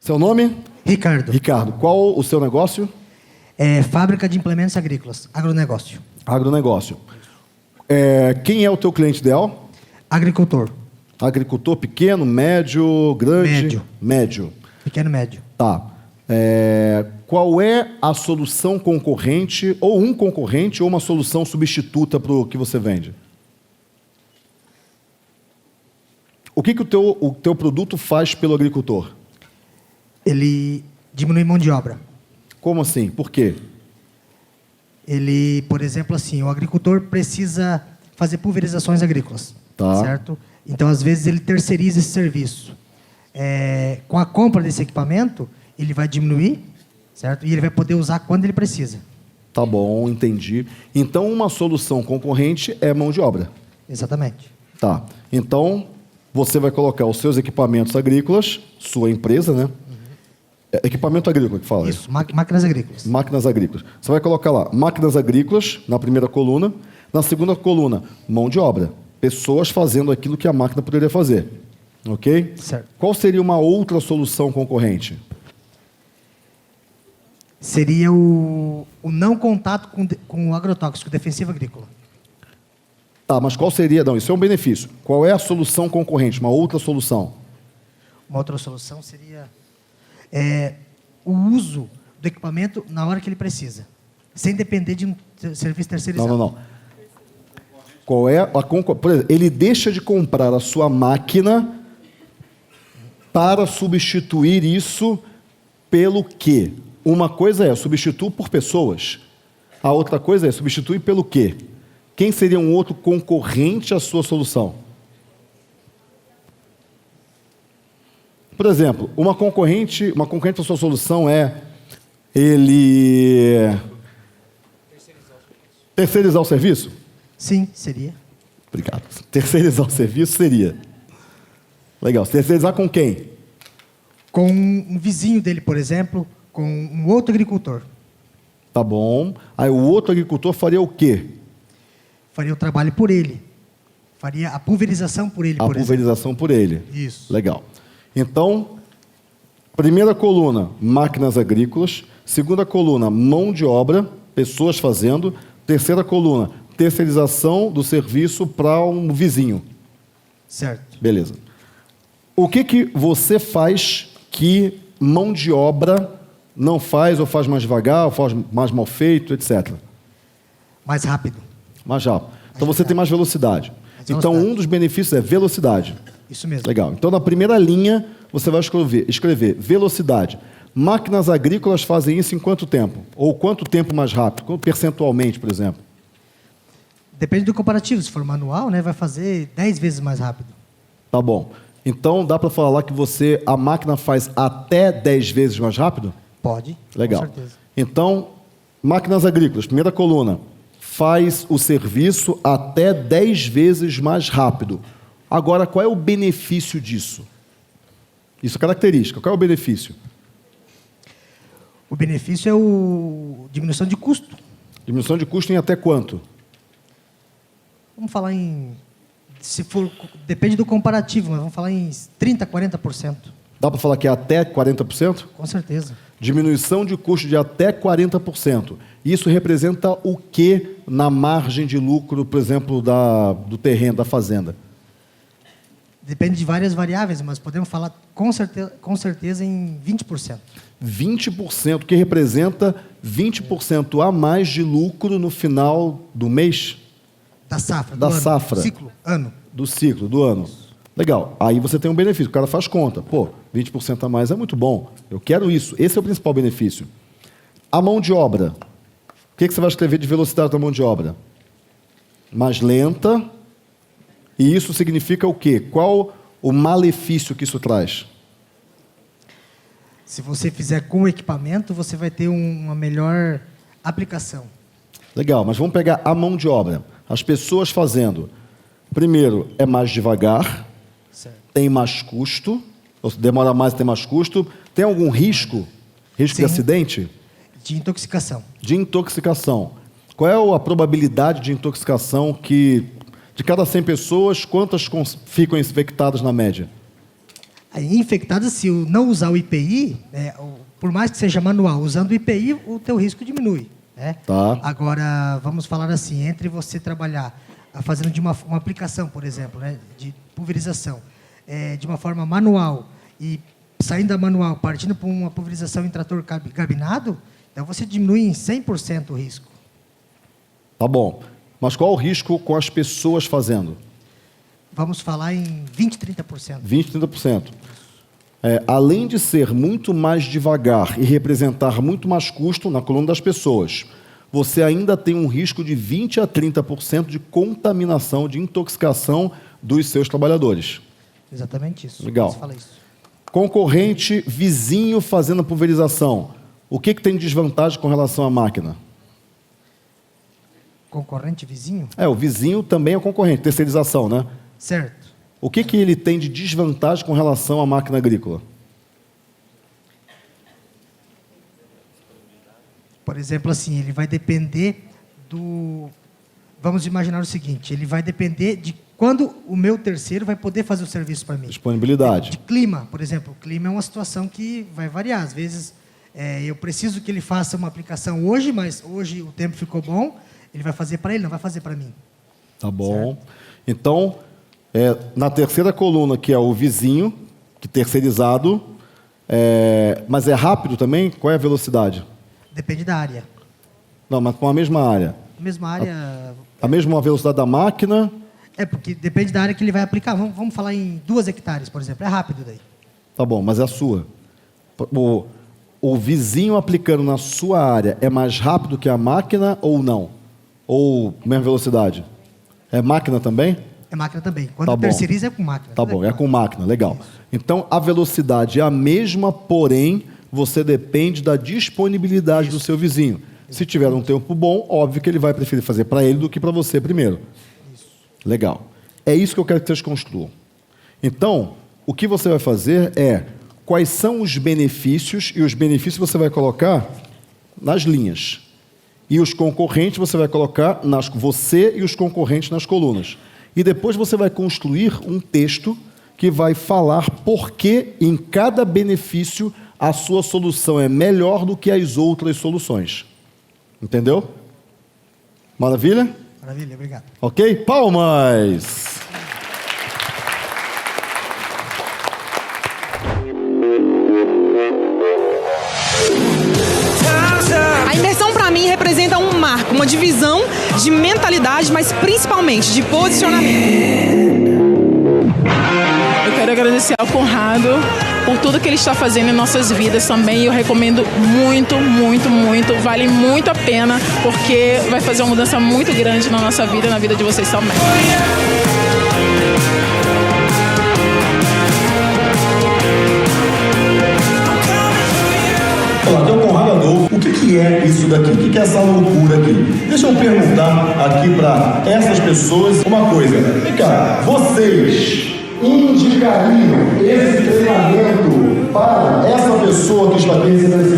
Seu nome? Ricardo. Ricardo, qual o seu negócio? Fábrica de implementos agrícolas, agronegócio. Agronegócio. Quem é o teu cliente ideal? Agricultor. Agricultor pequeno, médio, grande? Médio. Médio. Pequeno médio. Tá. Qual é a solução concorrente, ou um concorrente, ou uma solução substituta para o que você vende? O que o teu produto faz pelo agricultor? Ele diminui mão de obra. Como assim? Por quê? Ele, por exemplo, assim, o agricultor precisa fazer pulverizações agrícolas, Tá. certo? Então, às vezes, ele terceiriza esse serviço. Com a compra desse equipamento, ele vai diminuir, certo? E ele vai poder usar quando ele precisa. Tá bom, entendi. Então, uma solução concorrente é mão de obra. Exatamente. Tá. Então, você vai colocar os seus equipamentos agrícolas, sua empresa, né? Equipamento agrícola que fala. Isso, máquinas agrícolas. Máquinas agrícolas. Você vai colocar lá máquinas agrícolas na primeira coluna. Na segunda coluna, mão de obra. Pessoas fazendo aquilo que a máquina poderia fazer. Ok? Certo. Qual seria uma outra solução concorrente? Seria o não contato com o agrotóxico defensivo agrícola. Tá, mas qual seria? Não, isso é um benefício. Qual é a solução concorrente? Uma outra solução? Uma outra solução seria o uso do equipamento na hora que ele precisa, sem depender de um serviço terceirizado. Não. Qual é a concorrência? Por exemplo, ele deixa de comprar a sua máquina para substituir isso pelo quê? Uma coisa é substituir por pessoas. A outra coisa é substituir pelo quê? Quem seria um outro concorrente à sua solução? Por exemplo, uma concorrente à sua solução é ele terceirizar o serviço? Sim, seria. Obrigado. Terceirizar o serviço seria. Legal. Terceirizar com quem? Com um vizinho dele, por exemplo, com um outro agricultor. Tá bom. Aí o outro agricultor faria o quê? Faria o trabalho por ele. Faria a pulverização por ele, A por pulverização por ele. Isso. Legal. Então, primeira coluna, máquinas agrícolas. Segunda coluna, mão de obra, pessoas fazendo. Terceira coluna, terceirização do serviço para um vizinho. Certo. Beleza. O que você faz que mão de obra não faz, ou faz mais devagar, ou faz mais mal feito, etc.? Mais rápido. Mais rápido. Então você tem mais velocidade. Então um dos benefícios é velocidade. Isso mesmo. Legal. Então na primeira linha você vai escrever velocidade. Máquinas agrícolas fazem isso em quanto tempo? Ou quanto tempo mais rápido? Percentualmente, por exemplo? Depende do comparativo. Se for manual, vai fazer 10 vezes mais rápido. Tá bom. Então dá para falar que a máquina faz até 10 vezes mais rápido? Pode. Legal. Com certeza. Então, máquinas agrícolas, primeira coluna, faz o serviço até 10 vezes mais rápido. Agora, qual é o benefício disso? Isso é característica. Qual é o benefício? O benefício é a diminuição de custo. Diminuição de custo em até quanto? Vamos falar depende do comparativo, mas vamos falar em 30%, 40%. Dá para falar que é até 40%? Com certeza. Diminuição de custo de até 40%. Isso representa o que na margem de lucro, por exemplo, do terreno, da fazenda? Depende de várias variáveis, mas podemos falar com certeza em 20%. 20%, que representa 20% a mais de lucro no final do mês? Da safra. Da safra. Ciclo, ano. Do ciclo, do ano. Legal. Aí você tem um benefício. O cara faz conta. 20% a mais é muito bom. Eu quero isso. Esse é o principal benefício. A mão de obra. O que você vai escrever de velocidade da mão de obra? Mais lenta. E isso significa o quê? Qual o malefício que isso traz? Se você fizer com o equipamento, você vai ter uma melhor aplicação. Legal, mas vamos pegar a mão de obra. As pessoas fazendo. Primeiro, é mais devagar. Certo. Tem mais custo. Ou demora mais e tem mais custo. Tem algum risco? Risco de acidente? De intoxicação. De intoxicação. Qual é a probabilidade de intoxicação que, de cada 100 pessoas, quantas ficam infectadas na média? Infectadas, se não usar o IPI, por mais que seja manual, usando o IPI, o teu risco diminui. Né? Tá. Agora, vamos falar assim, entre você trabalhar fazendo de uma aplicação, por exemplo, né, de pulverização, de uma forma manual e saindo da manual, partindo para uma pulverização em trator cabinado, então você diminui em 100% o risco. Tá bom. Mas qual o risco com as pessoas fazendo? Vamos falar em 20%, 30%. 20%, 30%. Além de ser muito mais devagar e representar muito mais custo na coluna das pessoas, você ainda tem um risco de 20% a 30% de contaminação, de intoxicação dos seus trabalhadores. Exatamente isso. Legal. Você fala isso. Concorrente vizinho fazendo a pulverização. O que tem de desvantagem com relação à máquina? Concorrente vizinho? O vizinho também é concorrente, terceirização, né? Certo. O que ele tem de desvantagem com relação à máquina agrícola? Por exemplo, assim, ele vai depender do... Vamos imaginar o seguinte, ele vai depender de quando o meu terceiro vai poder fazer o serviço para mim. Disponibilidade. De clima, por exemplo. O clima é uma situação que vai variar. Às vezes, eu preciso que ele faça uma aplicação hoje, mas hoje o tempo ficou bom, ele vai fazer para ele, não vai fazer para mim. Tá bom. Certo? Então, na terceira coluna, que é o vizinho, que terceirizado, mas é rápido também? Qual é a velocidade? Depende da área. Não, mas com a mesma área. A mesma área... A mesma velocidade da máquina? Porque depende da área que ele vai aplicar. Vamos falar em 2 hectares, por exemplo. É rápido daí. Tá bom, mas é a sua. O vizinho aplicando na sua área é mais rápido que a máquina ou não? Ou mesma velocidade? É máquina também? É máquina também. Quando Tá bom. terceiriza é com máquina. Tá bom, é com máquina, legal. Então, a velocidade é a mesma, porém, você depende da disponibilidade do seu vizinho. Se tiver um tempo bom, óbvio que ele vai preferir fazer para ele do que para você primeiro. Isso. Legal. É isso que eu quero que vocês construam. Então, o que você vai fazer quais são os benefícios, e os benefícios você vai colocar nas linhas. E os concorrentes você vai colocar, você e os concorrentes nas colunas. E depois você vai construir um texto que vai falar por que em cada benefício a sua solução é melhor do que as outras soluções. Entendeu? Maravilha? Maravilha, obrigado. Ok? Palmas! A imersão, para mim, representa um marco, uma divisão de mentalidade, mas principalmente de posicionamento. Eu quero agradecer ao Conrado por tudo que ele está fazendo em nossas vidas também. Eu recomendo muito, muito, muito. Vale muito a pena, porque vai fazer uma mudança muito grande na nossa vida e na vida de vocês também. Olá, aqui é o Conrado Adolfo. O que é isso daqui? O que é essa loucura aqui? Deixa eu perguntar aqui para essas pessoas uma coisa. Vem cá, vocês indicariam esse treinamento para essa pessoa que está aqui recebendo esse